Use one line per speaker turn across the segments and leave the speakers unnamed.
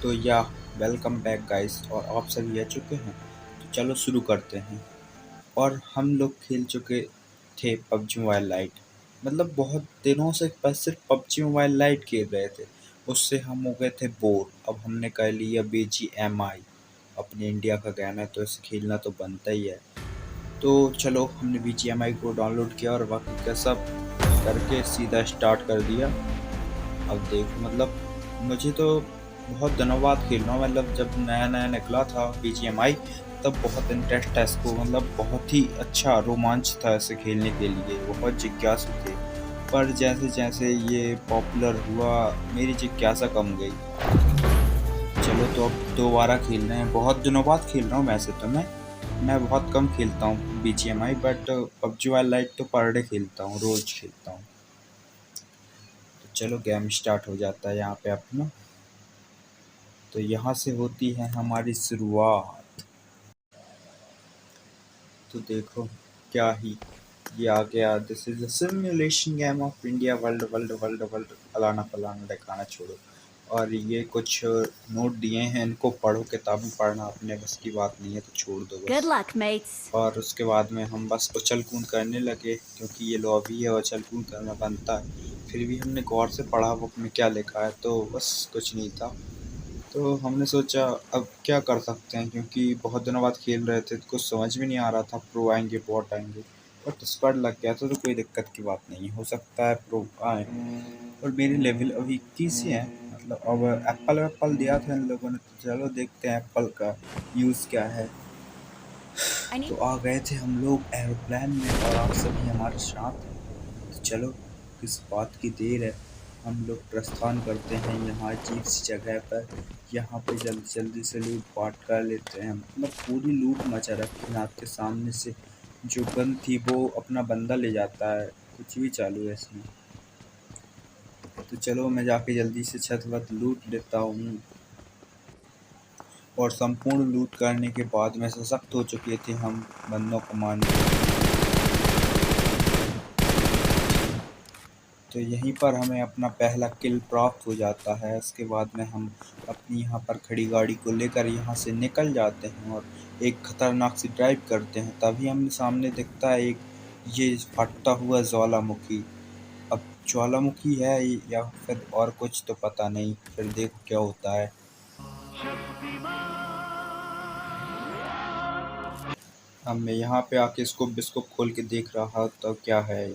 तो या welcome back guys और आप सभी आ चुके हैं। तो चलो शुरू करते हैं। और हम लोग खेल चुके थे पबजी मोबाइल लाइट। मतलब बहुत दिनों से बस सिर्फ पबजी मोबाइल लाइट खेल रहे थे। उससे हम हो गए थे बोर। अब हमने कर लिया BGMI। अपने इंडिया का गेम है तो इसे खेलना तो बनता ही है। तो चलो हमने BGMI को डाउनलोड किया और बाकी का सब करके सीधा स्टार्ट कर दिया। अब देखो मतलब मुझे तो बहुत दिनों बाद खेल रहा हूँ। मतलब जब नया नया निकला था BGMI तब बहुत इंटरेस्ट था इसको। मतलब बहुत ही अच्छा रोमांच था इसे खेलने के लिए, बहुत जिज्ञासु थे। पर जैसे जैसे ये पॉपुलर हुआ मेरी जिज्ञासा कम गई। चलो तो अब दोबारा खेल रहे हैं। बहुत दिनों बाद खेल रहा हूँ। वैसे तो मैं बहुत कम खेलता हूँ BGMI, बट पबजी वाला लाइट तो पर डे खेलता हूँ, रोज खेलता हूँ। तो चलो गेम स्टार्ट हो जाता है यहाँ पे अपना। तो यहाँ से होती है हमारी शुरुआत। तो देखो क्या ही ये आ गया। This is a simulation game of India world world world world फलाना फलाना ठिकाना छोड़ो। और ये कुछ नोट दिए हैं, इनको पढ़ो। किताबें पढ़ना अपने बस की बात नहीं है तो छोड़ दो
Good
बस।
luck, mates.
और उसके बाद में हम बस उछल कूद करने लगे क्योंकि ये लॉबी है, उछल कूद करना बनता है। फिर भी हमने गौर से पढ़ा बुक में क्या लिखा है तो बस कुछ नहीं था। तो हमने सोचा अब क्या कर सकते हैं, क्योंकि बहुत दिनों बाद खेल रहे थे तो कुछ समझ में नहीं आ रहा था प्रो आएंगे बॉट आएंगे। बट स्क्वाड लग गया था तो कोई दिक्कत की बात नहीं है, हो सकता है प्रो आए। और मेरे लेवल अभी 21 ही है। मतलब अब एप्पल एप्पल दिया था इन लोगों ने तो चलो देखते हैं एप्पल का यूज़ क्या है।
I
तो
need.
आ गए थे हम लोग एरोप्लेन में और आप सभी हमारे साथ हैं। तो चलो किस बात की देर है, हम लोग प्रस्थान करते हैं यहाँ अजीब सी जगह पर। यहाँ पे जल्दी जल्दी से लूट पाट कर लेते हैं। मतलब पूरी लूट मचा रखी है आपके सामने से। जो गन थी वो अपना बंदा ले जाता है, कुछ भी चालू है इसमें। तो चलो मैं जाके जल्दी से छत वत लूट लेता हूँ। और संपूर्ण लूट करने के बाद में सशक्त हो चुके थे हम बंदों को मारने। तो यहीं पर हमें अपना पहला किल प्राप्त हो जाता है। उसके बाद में हम अपनी यहाँ पर खड़ी गाड़ी को लेकर यहाँ से निकल जाते हैं और एक खतरनाक सी ड्राइव करते हैं। तभी हमें सामने दिखता है एक ये फटता हुआ ज्वालामुखी। अब ज्वालामुखी है या फिर और कुछ तो पता नहीं, फिर देखो क्या होता है। अब मैं यहाँ पे आके इसको बिस्कोप खोल के देख रहा तो क्या है।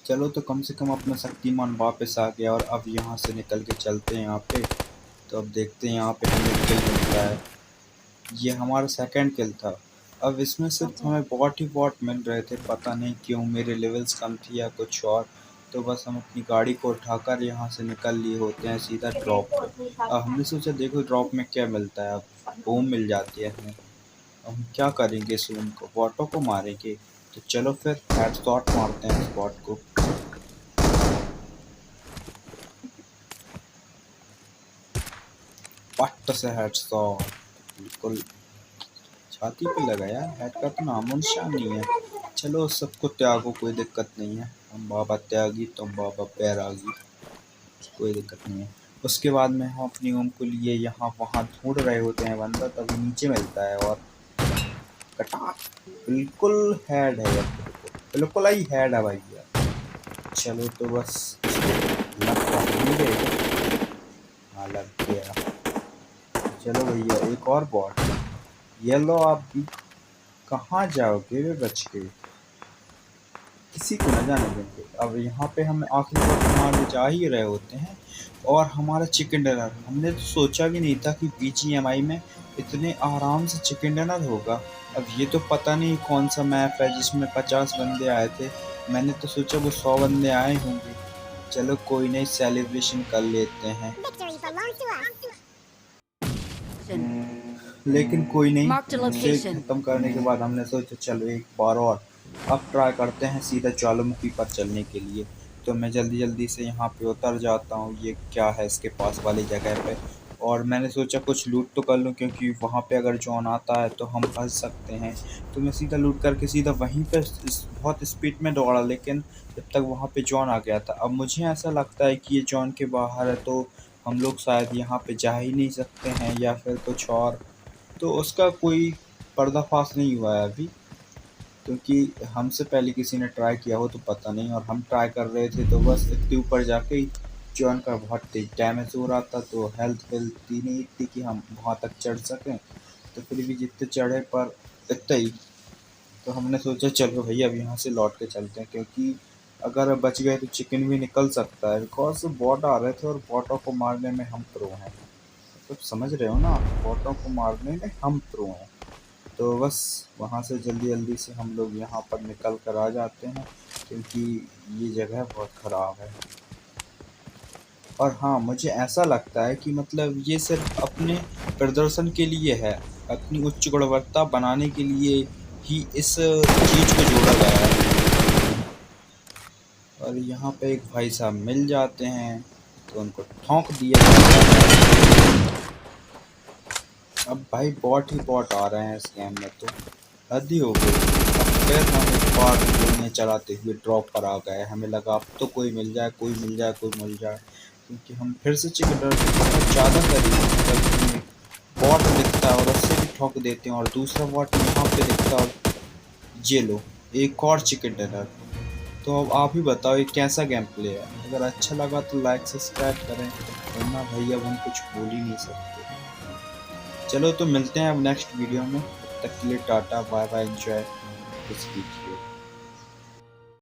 चलो तो कम से कम अपना शक्तिमान वापस आ गया और अब यहाँ से निकल के चलते हैं यहाँ पे। तो अब देखते हैं यहाँ पे हमें किल मिलता है। ये हमारा सेकंड किल था। अब इसमें सिर्फ हमें बॉट ही बॉट मिल रहे थे, पता नहीं क्यों, मेरे लेवल्स कम थी या कुछ और। तो बस हम अपनी गाड़ी को उठाकर यहाँ से निकल लिए होते हैं सीधा ड्रॉप पे। अब हमने सोचा देखो ड्रॉप में क्या मिलता है। अब बूम मिल जाती है हमें। अब हम क्या करेंगे, इस बूम को बॉटों को मारेंगे। तो चलो फिर हेडशॉट मारते हैं इस बॉट को। पट्ट से हेडशॉट बिल्कुल छाती पे लगा यार। हेड का तो नामो निशान नहीं है। चलो सबको त्यागो, कोई दिक्कत नहीं है। हम बाबा त्यागी तुम बाबा बैरागी, कोई दिक्कत नहीं है। उसके बाद में हम अपनी ओम को लिए यहाँ वहाँ ढूंढ रहे होते हैं बंदा, तभी नीचे मिलता है और कटा बिल्कुल हेड है यार। बिल्कुल ही हेड है भाई यार। चलो तो बस इसको लग तो नहीं गए। हाँ लग गया। चलो भैया एक और बॉट। ये लो आप भी। कहाँ जाओगे वे बच के, किसी को न जाने देंगे। अब यहाँ पे हम आखिरी वक्त मारने जा ही रहे होते हैं और हमारा चिकन डिनर, हमने तो सोचा भी नहीं था कि BGMI में इतने आराम से चिकन डिनर होगा। अब ये तो पता नहीं कौन सा मैप है जिसमें 50 बंदे आए थे। मैंने तो सोचा वो 100 बंदे आए होंगे। चलो कोई नहीं, सेलिब्रेशन कर लेते हैं। लेकिन कोई नहीं,
Marked a
इसे
location.
खत्म करने के बाद हमने सोचा चलो एक बार और अब ट्राई करते हैं सीधा ज्वालामुखी पर चलने के लिए। तो मैं जल्दी जल्दी से यहाँ पे उतर जाता हूँ। ये क्या है इसके पास वाली जगह पे। और मैंने सोचा कुछ लूट तो कर लूँ, क्योंकि वहाँ पे अगर जॉन आता है तो हम फंस सकते हैं। तो मैं सीधा लूट करके सीधा वहीं पे बहुत स्पीड में दौड़ा, लेकिन जब तक वहाँ पे जॉन आ गया था। अब मुझे ऐसा लगता है कि ये जॉन के बाहर है, तो हम लोग शायद यहाँ पे जा ही नहीं सकते हैं या फिर कुछ और। तो उसका कोई पर्दाफाश नहीं हुआ है अभी, क्योंकि हमसे पहले किसी ने ट्राई किया हो तो पता नहीं, और हम ट्राई कर रहे थे तो बस इतने ऊपर जाके ही जॉन का बहुत तेज डैमेज हो रहा था, तो हेल्थ वेल्थ थी नहीं इतनी कि हम वहाँ तक चढ़ सकें। तो फिर भी जितने चढ़े पर इतना ही। तो हमने सोचा चलो भैया अब यहाँ से लौट के चलते हैं, क्योंकि अगर बच गए तो चिकन भी निकल सकता है, बिकॉज बॉट आ रहे थे और बॉटों को मारने में हम प्रो हैं। तो समझ रहे हो ना, बॉटों को मारने में हम प्रो हैं। तो बस वहाँ से जल्दी जल्दी से हम लोग यहाँ पर निकल कर आ जाते हैं, क्योंकि ये जगह बहुत ख़राब है। और हाँ, मुझे ऐसा लगता है कि मतलब ये सिर्फ अपने प्रदर्शन के लिए है, अपनी उच्च गुणवत्ता बनाने के लिए ही इस चीज़ को जोड़ा गया है। और यहाँ पे एक भाई साहब मिल जाते हैं तो उनको ठोंक दिया जाता है। अब भाई बॉट ही बॉट आ रहे हैं इस गेम में, तो हद ही हो गई। अब फिर हम एक बार गोलियाँ चलाते हुए ड्रॉप पर आ गए। हमें लगा अब तो कोई मिल जाए, कोई मिल जाए, कोई मिल जाए, क्योंकि हम फिर से चिकन डिनर के बहुत ज़्यादा करीब। मतलब बॉट दिखता है और उससे भी ठोक देते हैं, और दूसरा बॉट यहाँ पे दिखता है और ये लो एक और चिकन डिनर। तो अब आप ही बताओ ये कैसा गेम प्ले है। अगर अच्छा लगा तो लाइक सब्सक्राइब करें, वरना भाई अब हम कुछ बोल ही नहीं सकते। चलो तो मिलते हैं अब नेक्स्ट वीडियो में, तब तक के लिए tata bye bye, enjoy this video.